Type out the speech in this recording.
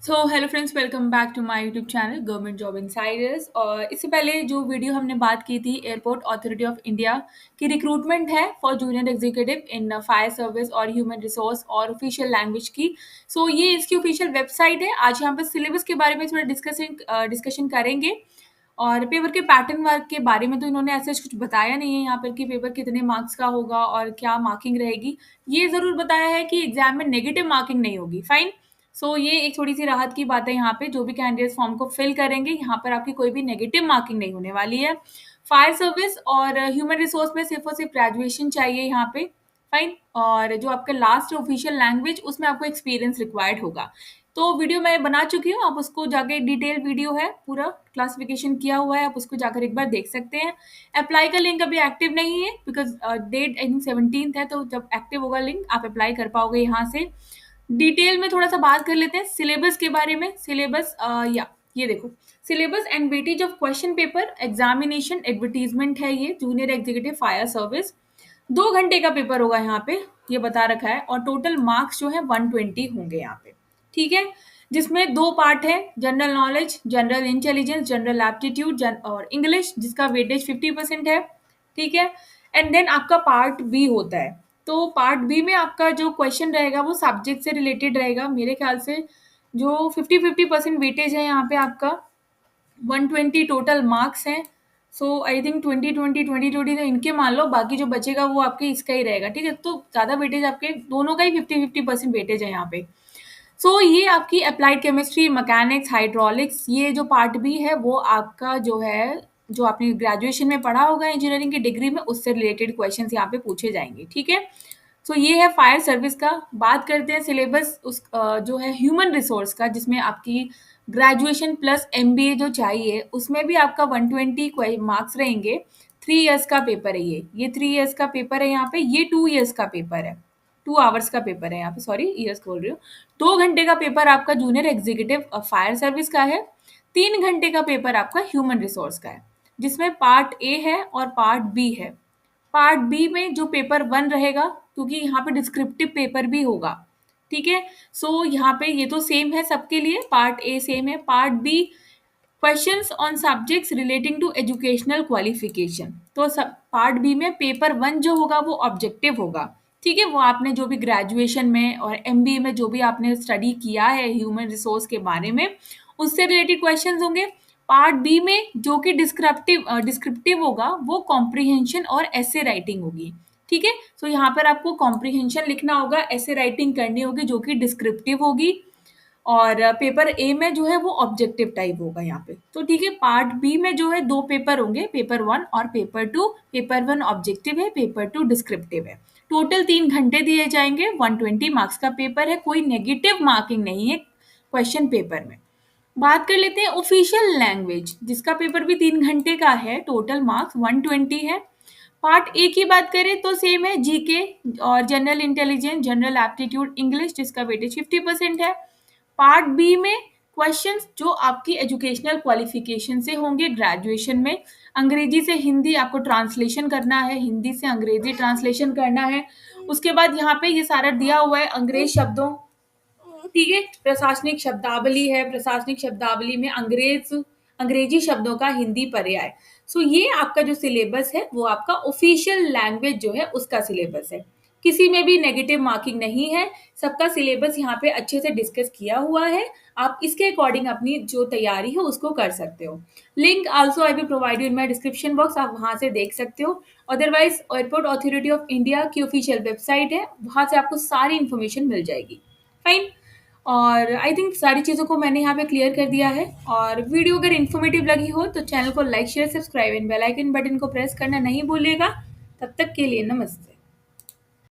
So hello friends, welcome back to my YouTube channel government job insiders. और इससे पहले जो वीडियो हमने बात की थी एयरपोर्ट अथॉरिटी ऑफ इंडिया की रिक्रूटमेंट है for junior executive in fire service और ह्यूमन रिसोर्स और ऑफिशियल लैंग्वेज की। ये इसकी ऑफिशियल वेबसाइट है। आज यहाँ पर सिलेबस के बारे में थोड़ा डिस्कशन करेंगे। और पेपर के पैटर्न वर्क के बारे में तो इन्होंने ऐसे कुछ बताया नहीं है यहाँ पर कि पेपर कितने मार्क्स का होगा और क्या मार्किंग रहेगी। ये ज़रूर बताया है कि एग्जाम में नेगेटिव मार्किंग नहीं होगी। फाइन। ये एक थोड़ी सी राहत की बात है। यहाँ पे जो भी कैंडिडेट्स फॉर्म को फिल करेंगे, यहाँ पर आपकी कोई भी नेगेटिव मार्किंग नहीं होने वाली है। फायर सर्विस और ह्यूमन रिसोर्स में सिर्फ और सिर्फ ग्रेजुएशन चाहिए यहाँ पे। फाइन। और जो आपका लास्ट ऑफिशियल लैंग्वेज, उसमें आपको एक्सपीरियंस रिक्वायर्ड होगा। तो वीडियो मैं बना चुकी हूँ, आप उसको जाके डिटेल वीडियो है, पूरा क्लासिफिकेशन किया हुआ है, आप उसको जाकर एक बार देख सकते हैं। अप्लाई का लिंक अभी एक्टिव नहीं है because date I think 17th है, तो जब एक्टिव होगा लिंक आप अप्लाई कर पाओगे यहाँ से। डिटेल में थोड़ा सा बात कर लेते हैं सिलेबस के बारे में। सिलेबस या ये देखो, syllabus and weightage of question paper examination advertisement है ये जूनियर एग्जीक्यूटिव फायर सर्विस। 2 घंटे का पेपर होगा यहाँ पे, ये बता रखा है। और टोटल मार्क्स जो है 120 होंगे यहाँ पे। ठीक है। जिसमें 2 पार्ट है, general knowledge, general intelligence, general aptitude और इंग्लिश, जिसका वेटेज 50% है। ठीक है। एंड देन आपका पार्ट बी होता है। तो पार्ट बी में आपका जो क्वेश्चन रहेगा वो सब्जेक्ट से रिलेटेड रहेगा। मेरे ख्याल से जो 50-50% वेटेज है यहाँ पे आपका 120 टोटल मार्क्स हैं। आई थिंक 20-20 तो इनके मान लो, बाकी जो बचेगा वो आपके इसका ही रहेगा। ठीक है। तो ज़्यादा वेटेज आपके दोनों का ही 50-50% वेटेज है यहाँ पे। ये आपकी अप्लाइड केमिस्ट्री, मैकेनिक्स, हाइड्रोलिक्स, ये जो पार्ट बी है वो आपका जो है, जो आपने ग्रेजुएशन में पढ़ा होगा इंजीनियरिंग की डिग्री में, उससे रिलेटेड क्वेश्चंस यहाँ पे पूछे जाएंगे। ठीक है। ये है फायर सर्विस का। बात करते हैं सिलेबस उस जो है ह्यूमन रिसोर्स का, जिसमें आपकी ग्रेजुएशन प्लस एमबीए जो चाहिए, उसमें भी आपका 120 मार्क्स रहेंगे। 3 इयर्स का पेपर है ये 3 इयर्स का पेपर है यहाँ पे। ये 2 इयर्स का पेपर है, 2 आवर्स का पेपर है यहाँ पे, सॉरी ईयर्स बोल रही हूँ। 2 घंटे का पेपर आपका जूनियर एग्जीक्यूटिव फायर सर्विस का है। 3 घंटे का पेपर आपका ह्यूमन रिसोर्स का है, जिसमें पार्ट ए है और पार्ट बी है। पार्ट बी में जो पेपर 1 रहेगा, क्योंकि यहाँ पे डिस्क्रिप्टिव पेपर भी होगा। ठीक है। यहाँ पे ये तो सेम है सबके लिए, पार्ट ए सेम है। Part B, questions on subjects relating to educational qualification. तो सब पार्ट बी में पेपर 1 जो होगा वो ऑब्जेक्टिव होगा। ठीक है। वो आपने जो भी ग्रेजुएशन में और एमबीए में जो भी आपने स्टडी किया है ह्यूमन रिसोर्स के बारे में, उससे रिलेटेड क्वेश्चंस होंगे। पार्ट बी में जो कि डिस्क्रिप्टिव होगा, वो कॉम्प्रिहेंशन और ऐसे राइटिंग होगी। ठीक है। यहाँ पर आपको कॉम्प्रिहेंशन लिखना होगा, ऐसे राइटिंग करनी होगी जो कि डिस्क्रिप्टिव होगी। और पेपर ए में जो है वो ऑब्जेक्टिव टाइप होगा यहाँ पे। तो ठीक है। पार्ट बी में जो है 2 पेपर होंगे, पेपर 1 और पेपर 2। पेपर 1 ऑब्जेक्टिव है, पेपर 2 डिस्क्रिप्टिव है। टोटल 3 घंटे दिए जाएंगे। 120 मार्क्स का पेपर है, कोई नेगेटिव मार्किंग नहीं है क्वेश्चन पेपर में। बात कर लेते हैं ऑफिशियल लैंग्वेज, जिसका पेपर भी 3 घंटे का है। टोटल मार्क्स 120 है। पार्ट ए की बात करें तो सेम है, जीके और general intelligence, general aptitude, English, जिसका वेटेज 50% है। पार्ट बी में क्वेश्चंस जो आपकी एजुकेशनल क्वालिफिकेशन से होंगे ग्रेजुएशन में। अंग्रेजी से हिंदी आपको ट्रांसलेशन करना है, हिंदी से अंग्रेजी ट्रांसलेशन करना है। उसके बाद यहाँ पे ये सारा दिया हुआ है अंग्रेज शब्दों। ठीक है। प्रशासनिक शब्दावली है, प्रशासनिक शब्दावली में अंग्रेजी शब्दों का हिंदी पर्याय। ये आपका जो सिलेबस है वो आपका ऑफिशियल लैंग्वेज जो है उसका सिलेबस है। किसी में भी नेगेटिव मार्किंग नहीं है, सबका सिलेबस यहाँ पे अच्छे से डिस्कस किया हुआ है। आप इसके अकॉर्डिंग अपनी जो तैयारी है उसको कर सकते हो। Link also I will provide you in my description box, आप वहां से देख सकते हो। Otherwise airport authority of India की ऑफिशियल वेबसाइट है, वहां से आपको सारी इन्फॉर्मेशन मिल जाएगी। फाइन। और आई थिंक सारी चीज़ों को मैंने यहाँ पे क्लियर कर दिया है। और वीडियो अगर इन्फॉर्मेटिव लगी हो तो चैनल को like, share, subscribe and bell icon button को प्रेस करना नहीं भूलिएगा। तब तक के लिए नमस्ते।